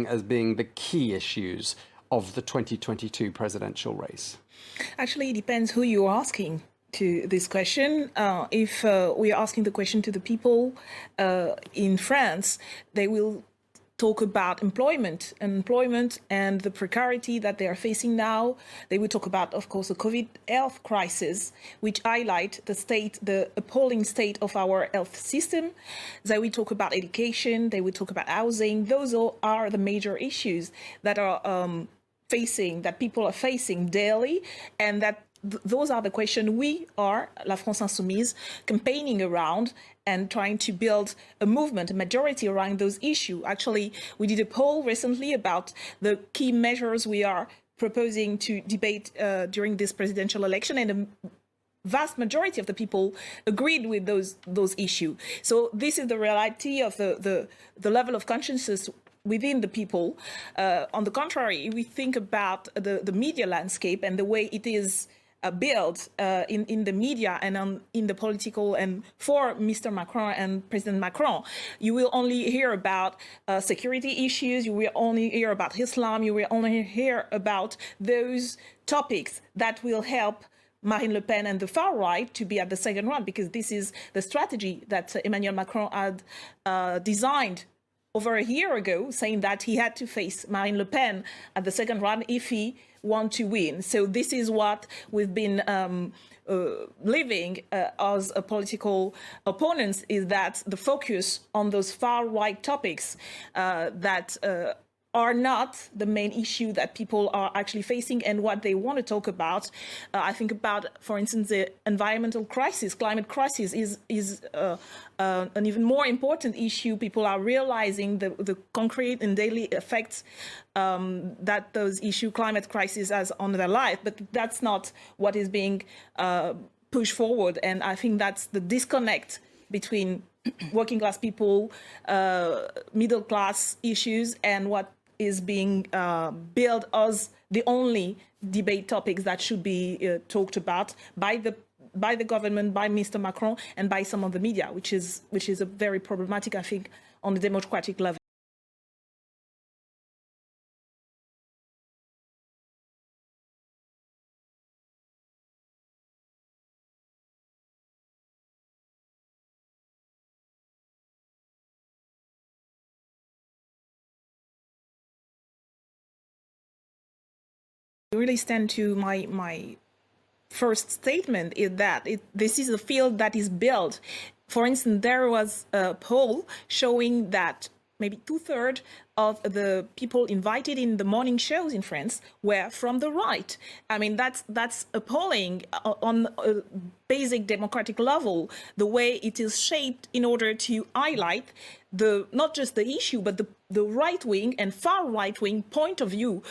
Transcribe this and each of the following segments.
as being the key issues of the 2022 presidential race? Actually, it depends who you're asking to this question. If we are asking the question to the people in France, they will talk about employment and the precarity that they are facing now. They will talk about, of course, the COVID health crisis, which highlight the appalling state of our health system. They will talk about education. They will talk about housing. Those all are the major issues that are that people are facing daily, and that those are the questions we are, La France Insoumise, campaigning around and trying to build a movement, a majority around those issues. Actually, we did a poll recently about the key measures we are proposing to debate during this presidential election, and a vast majority of the people agreed with those issues. So this is the reality of the level of consciousness within the people. On the contrary, we think about the media landscape and the way it is built in the media and in the political, and for Mr. Macron and President Macron. You will only hear about security issues, you will only hear about Islam, you will only hear about those topics that will help Marine Le Pen and the far right to be at the second round, because this is the strategy that Emmanuel Macron had designed over a year ago, saying that he had to face Marine Le Pen at the second round if he want to win. So this is what we've been living as a political opponents, is that the focus on those far right topics that are not the main issue that people are actually facing and what they want to talk about. I think about, for instance, the environmental crisis, climate crisis is an even more important issue. People are realizing the concrete and daily effects that those issue, climate crisis, has on their life, but that's not what is being pushed forward. And I think that's the disconnect between working class people, middle class issues, and what is being billed as the only debate topics that should be talked about by the government, by Mr. Macron, and by some of the media, which is a very problematic, I think, on the democratic level. I really stand to my first statement, is that this is a field that is built. For instance, there was a poll showing that maybe 2/3 of the people invited in the morning shows in France were from the right. I mean, that's appalling on a basic democratic level, the way it is shaped in order to highlight not just the issue, but the right-wing and far right-wing point of view.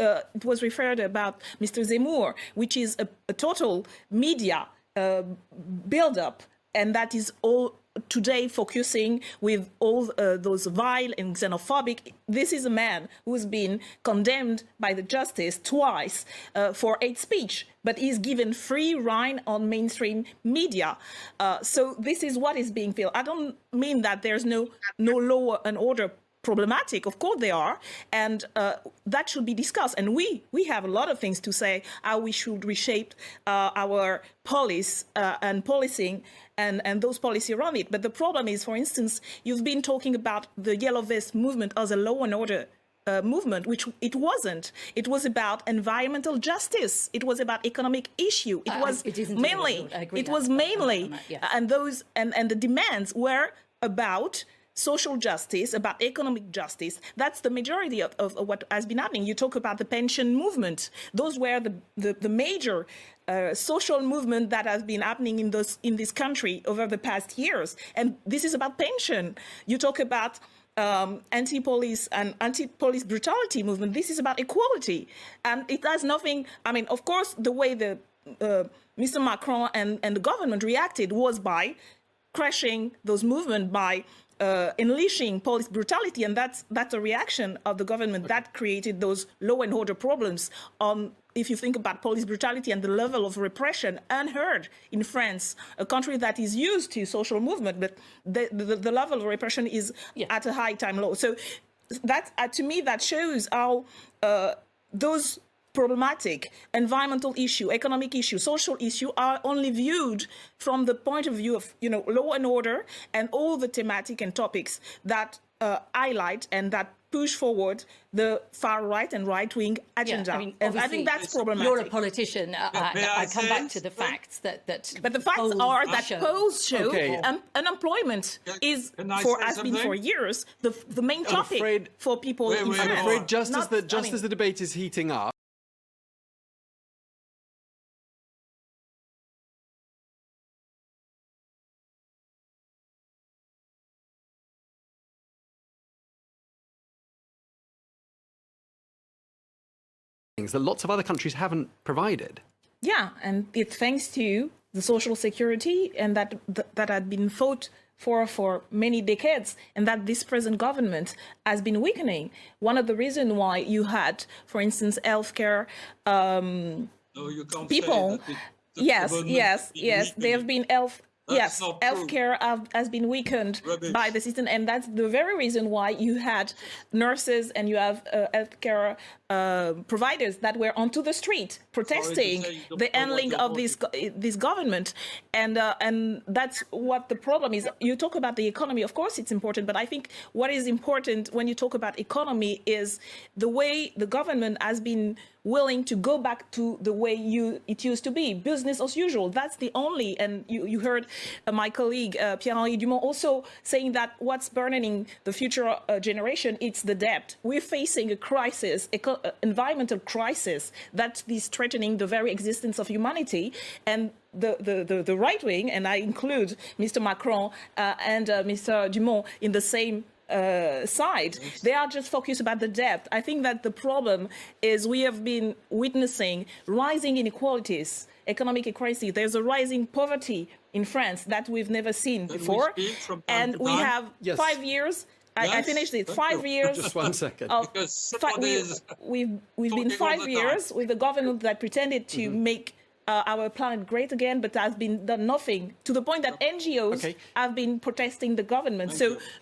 It was referred about Mr. Zemmour, which is a total media build-up, and that is all today focusing with all those vile and xenophobic. This is a man who's been condemned by the justice twice for hate speech, but is given free rein on mainstream media. So this is what is being felt. I don't mean that there's no law and order problematic. Of course they are, and that should be discussed. And we have a lot of things to say how we should reshape our police and policing and those policies around it. But the problem is, for instance, you've been talking about the Yellow Vest movement as a law and order movement, which it wasn't. It was about environmental justice. It was about economic issue. It was mainly, and those and the demands were about social justice, about economic justice. That's the majority of what has been happening. You talk about the pension movement. Those were the major social movement that has been happening in this country over the past years. And this is about pension. You talk about anti-police and anti-police brutality movement. This is about equality. And it has nothing, I mean, of course, the way Mr. Macron and the government reacted was by crashing those movements, by unleashing police brutality, and that's a reaction of the government that created those law and order problems. If you think about police brutality and the level of repression unheard in France, a country that is used to social movement, but the level of repression is at a high time low. So that to me, that shows how those problematic environmental issue, economic issue, social issue are only viewed from the point of view of, law and order and all the thematic and topics that highlight and that push forward the far right and right wing agenda. Yeah, and I think that's problematic. You're a politician. I come back to the facts that But the facts are that polls show unemployment has been for years the main topic for people in France. I'm afraid just as the debate is heating up, that lots of other countries haven't provided. Yeah, and it's thanks to the social security and that had been fought for many decades, and that this present government has been weakening. One of the reasons why you had, for instance, healthcare people. Yes, there have been healthcare has been weakened by the system, and that's the very reason why you had nurses and you have healthcare providers that were onto the street protesting the handling of this government, and that's what the problem is. You talk about the economy, of course it's important, but I think what is important when you talk about economy is the way the government has been willing to go back to the way it used to be, business as usual. That's the only, and you heard my colleague Pierre-Henri Dumont also saying that what's burdening the future generation, it's the debt. We're facing a crisis, environmental crisis that is threatening the very existence of humanity, and the right wing, and I include Mr. Macron and Mr. Dumont in the same side. They are just focused about the debt. I think that the problem is we have been witnessing rising inequalities, economic inequality. There's a rising poverty in France that we've never seen before. And we have 5 years. I finished it. 5 years. Just 1 second. We've been 5 years with a government that pretended to make our planet great again, but has been done nothing, to the point that NGOs have been protesting the government.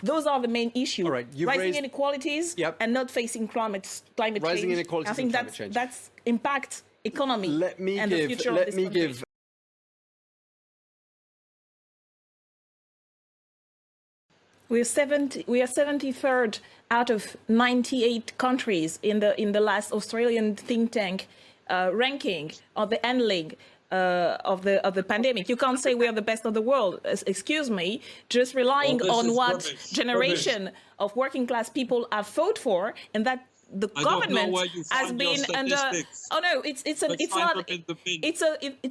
Those are the main issues. All right, rising inequalities and not facing climate change. Rising inequalities I think and climate change. that's impact economy and the future of this country. We are 73rd out of 98 countries in the last Australian think tank ranking of the handling of the pandemic. You can't say we are the best of the world. Excuse me. Just relying on what generation of working class people have fought for, and that the government has been under. Oh no, it's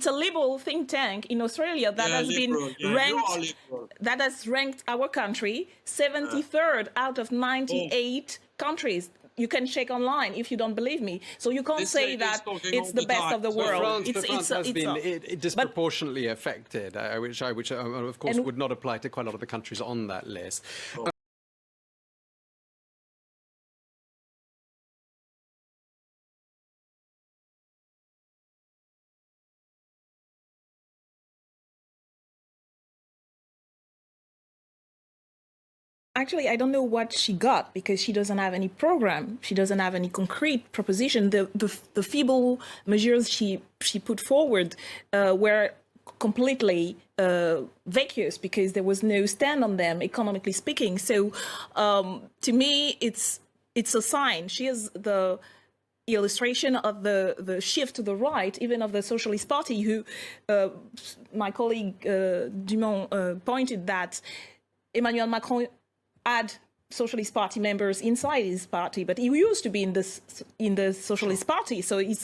a liberal think tank in Australia that has been ranked. That has ranked our country 73rd out of 98 countries. You can check online if you don't believe me. So you can't say that it's the best of the world. France has been disproportionately affected, which of course would not apply to quite a lot of the countries on that list. Actually, I don't know what she got, because she doesn't have any program. She doesn't have any concrete proposition. The feeble measures she put forward were completely vacuous, because there was no stand on them, economically speaking. So to me, it's a sign. She is the illustration of the shift to the right, even of the Socialist Party, who my colleague Dumont pointed that Emmanuel Macron had Socialist Party members inside his party, but he used to be in the Socialist Party, so he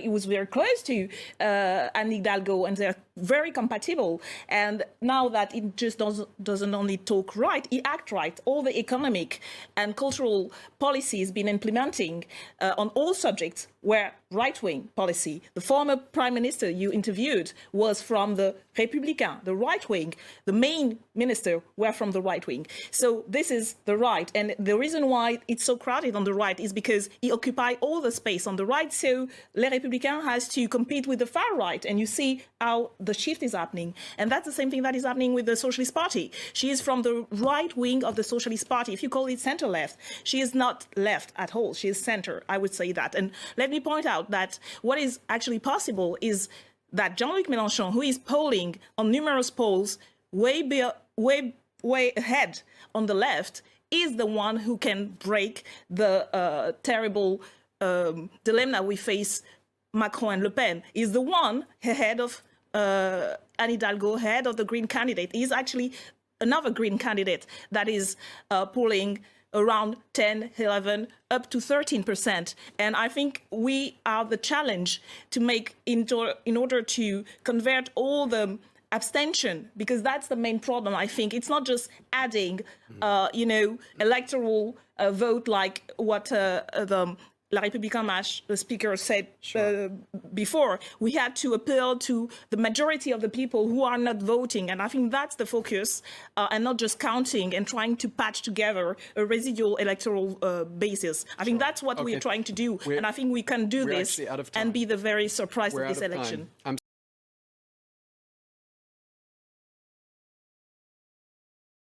was very close to Anne Hidalgo, and they're very compatible. And now that it just doesn't only talk right, he act right. All the economic and cultural policies been implementing on all subjects were right-wing policy. The former prime minister you interviewed was from the Républicain, the right wing. The main minister were from the right wing. So this is the right. And the reason why it's so crowded on the right is because he occupies all the space on the right. So Les Républicains has to compete with the far right. And you see how the shift is happening. And that's the same thing that is happening with the Socialist Party. She is from the right wing of the Socialist Party. If you call it center-left, she is not left at all. She is center, I would say that. And let me point out that what is actually possible is that Jean-Luc Mélenchon, who is polling on numerous polls way ahead on the left, is the one who can break the terrible dilemma we face. Macron and Le Pen is the one ahead of Anne Hidalgo, ahead of the Green candidate. He's actually another Green candidate that is polling around 10, 11, up to 13%. And I think we are the challenge to make in order to convert all the abstention, because that's the main problem. I think it's not just adding, electoral vote like what the La République En Marche, the speaker, said before. We had to appeal to the majority of the people who are not voting. And I think that's the focus, and not just counting and trying to patch together a residual electoral basis. I think that's what we're trying to do. And I think we can do this and be the very surprise of this election.